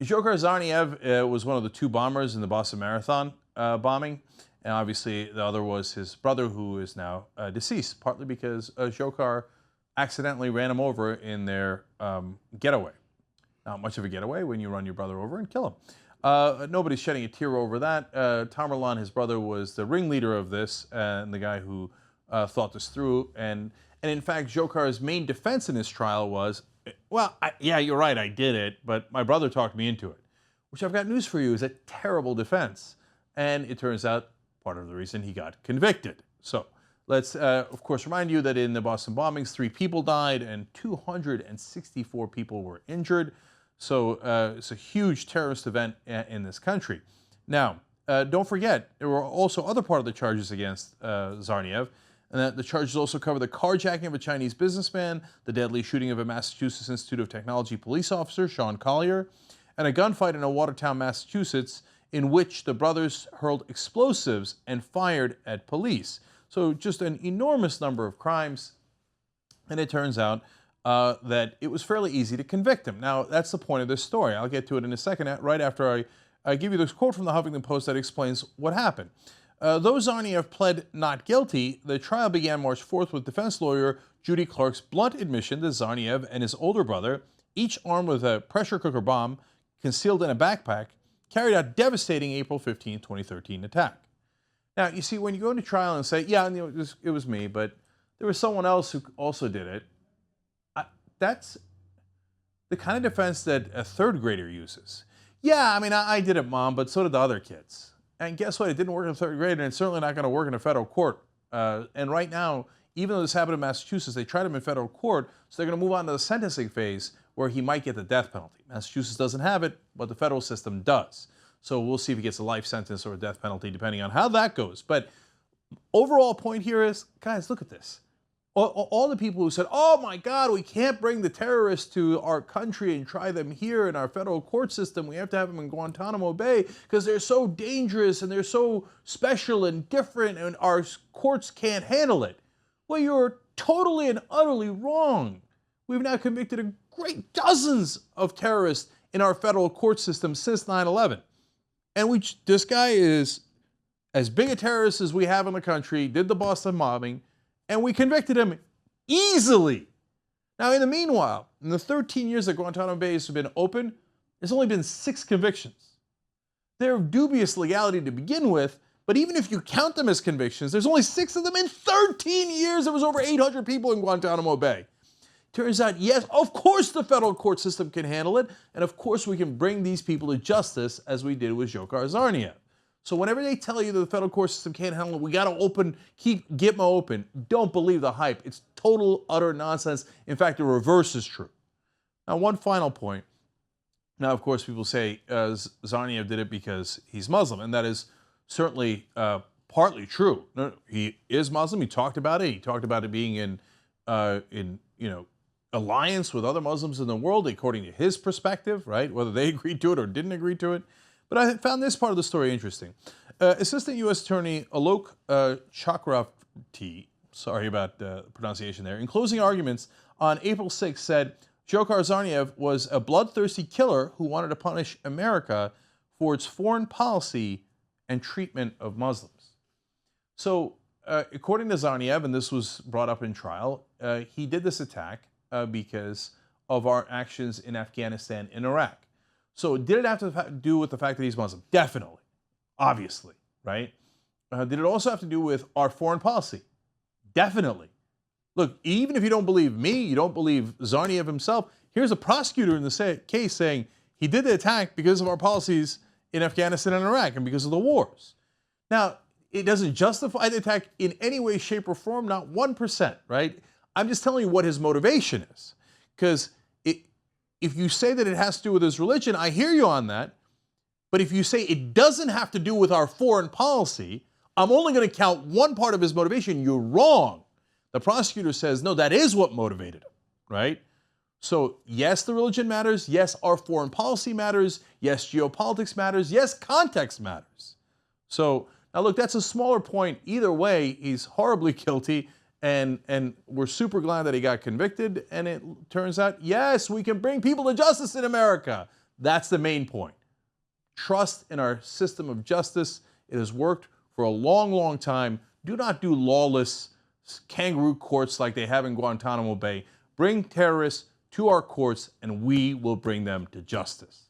Dzhokhar Tsarnaev was one of the two bombers in the Boston Marathon bombing. And obviously, the other was his brother, who is now deceased, partly because Dzhokhar accidentally ran him over in their getaway. Not much of a getaway when you run your brother over and kill him. Nobody's shedding a tear over that. Tamerlan, his brother, was the ringleader of this and the guy who thought this through. And in fact, Dzhokhar's main defense in this trial was, well, yeah, you're right, I did it, but my brother talked me into it. Which I've got news for you is a terrible defense. And it turns out part of the reason he got convicted. So let's, of course, remind you that in the Boston bombings, 3 people died and 264 people were injured. So it's a huge terrorist event in this country. Now, don't forget, there were also other part of the charges against Tsarnaev, and that the charges also cover the carjacking of a Chinese businessman, the deadly shooting of a Massachusetts Institute of Technology police officer, Sean Collier, and a gunfight in a Watertown, Massachusetts, in which the brothers hurled explosives and fired at police. So just an enormous number of crimes, and it turns out that it was fairly easy to convict him. Now, that's the point of this story. I'll get to it in a second, right after I give you this quote from the Huffington Post that explains what happened. Though Tsarnaev pled not guilty, the trial began March 4th with defense lawyer Judy Clark's blunt admission that Tsarnaev and his older brother, each armed with a pressure cooker bomb concealed in a backpack, carried out devastating April 15, 2013 attack. Now, you see, when you go into trial and say, yeah, it was me, but there was someone else who also did it, that's the kind of defense that a third grader uses. Yeah, I mean, I did it, Mom, but so did the other kids. And guess what? It didn't work in third grade, and it's certainly not going to work in a federal court. And right now, even though this happened in Massachusetts, they tried him in federal court, so they're going to move on to the sentencing phase where he might get the death penalty. Massachusetts doesn't have it, but the federal system does. So we'll see if he gets a life sentence or a death penalty, depending on how that goes. But overall point here is, guys, look at this. All the people who said, oh my God, we can't bring the terrorists to our country and try them here in our federal court system. We have to have them in Guantanamo Bay because they're so dangerous and they're so special and different and our courts can't handle it. Well, you're totally and utterly wrong. We've now convicted a great dozens of terrorists in our federal court system since 9/11. And this guy is as big a terrorist as we have in the country, did the Boston bombing, and we convicted him easily. Now, in the meanwhile, in the 13 years that Guantanamo Bay has been open, there's only been 6 convictions. They're of dubious legality to begin with, but even if you count them as convictions, there's only 6 of them in 13 years. There was over 800 people in Guantanamo Bay. Turns out, yes, of course the federal court system can handle it, and of course we can bring these people to justice as we did with Dzhokhar Tsarnaev. So whenever they tell you that the federal court system can't handle it, we got to keep Gitmo open, don't believe the hype. It's total, utter nonsense. In fact, the reverse is true. Now, one final point. Now, of course, people say Tsarnaev did it because he's Muslim, and that is certainly partly true. No, he is Muslim. He talked about it. He talked about it being in alliance with other Muslims in the world, according to his perspective, right? Whether they agreed to it or didn't agree to it. But I found this part of the story interesting. Assistant U.S. Attorney Alok Chakravarti, sorry about the pronunciation there, in closing arguments on April 6th said Dzhokhar Tsarnaev was a bloodthirsty killer who wanted to punish America for its foreign policy and treatment of Muslims. So, according to Tsarnaev, and this was brought up in trial, he did this attack because of our actions in Afghanistan and Iraq. So did it have to do with the fact that he's Muslim? Definitely. Obviously, right? Did it also have to do with our foreign policy? Definitely. Look, even if you don't believe me, you don't believe Tsarnaev himself, here's a prosecutor in the case saying he did the attack because of our policies in Afghanistan and Iraq and because of the wars. Now, it doesn't justify the attack in any way, shape, or form, not 1%, right? I'm just telling you what his motivation is. Because if you say that it has to do with his religion, I hear you on that. But if you say it doesn't have to do with our foreign policy, I'm only going to count one part of his motivation. You're wrong. The prosecutor says, no, that is what motivated him, right? So yes, the religion matters. Yes, our foreign policy matters. Yes, geopolitics matters. Yes, context matters. So now look, that's a smaller point. Either way, he's horribly guilty. And we're super glad that he got convicted. And it turns out, yes, we can bring people to justice in America. That's the main point. Trust in our system of justice. It has worked for a long, long time. Do not do lawless kangaroo courts like they have in Guantanamo Bay. Bring terrorists to our courts, and we will bring them to justice.